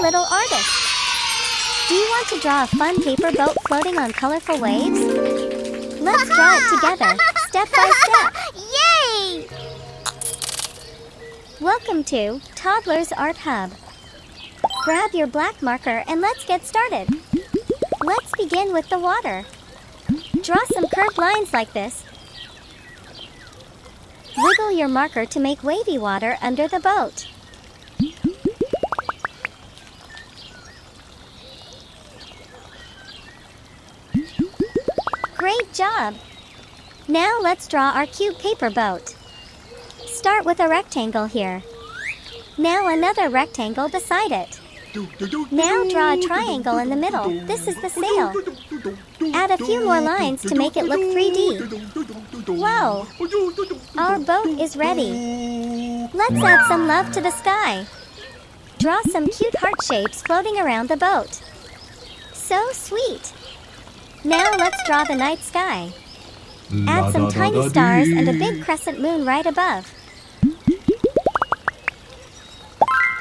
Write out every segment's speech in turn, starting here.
little artists. Do you want to draw a fun paper boat floating on colorful waves? Let's draw it together, step by step. Yay! Welcome to Toddlers Art Hub. Grab your black marker and let's get started. Let's begin with the water. Draw some curved lines like this. Wiggle your marker to make wavy water under the boat. Great job! Now let's draw our cute paper boat. Start with a rectangle here. Now another rectangle beside it. Now draw a triangle in the middle. This is the sail. Add a few more lines to make it look 3D. Whoa! Our boat is ready. Let's add some love to the sky. Draw some cute heart shapes floating around the boat. So sweet! Now let's draw the night sky. Add some tiny stars and a big crescent moon right above.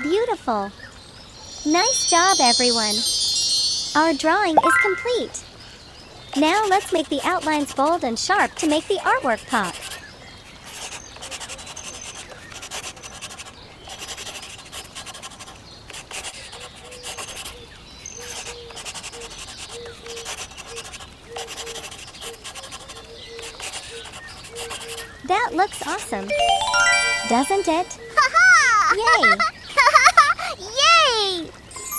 Beautiful! Nice job, everyone! Our drawing is complete. Now let's make the outlines bold and sharp to make the artwork pop. That looks awesome, doesn't it? Yay! Yay!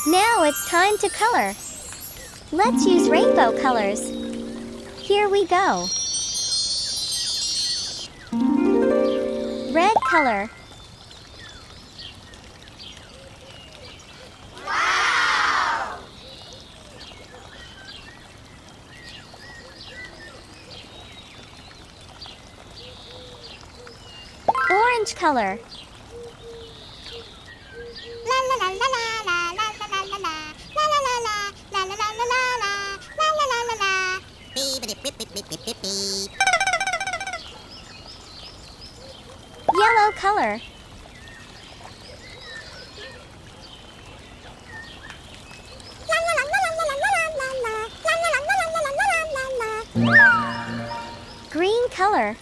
Now it's time to color. Let's use rainbow colors. Here we go. Red color. Wow! Orange color. Yellow color. Green color.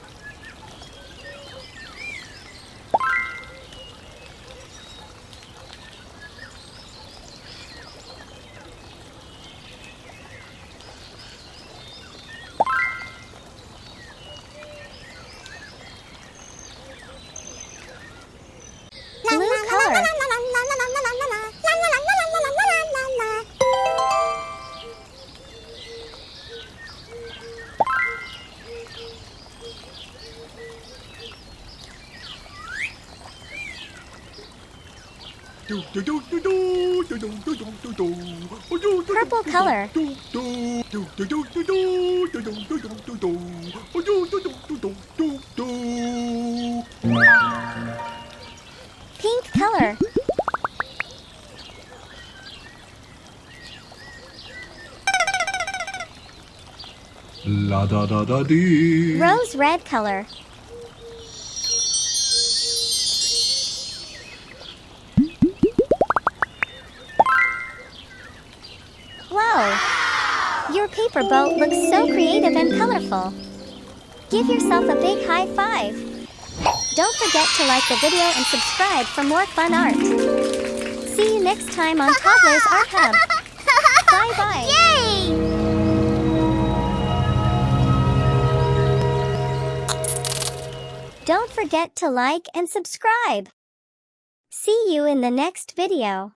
Blue color. Purple color. Pink color. La da da da dee. Rose red color. Wow! Your paper boat looks so creative and colorful. Give yourself a big high five. Don't forget to like the video and subscribe for more fun art. See you next time on Toddlers Art Hub. Bye-bye. Yay! Don't forget to like and subscribe. See you in the next video.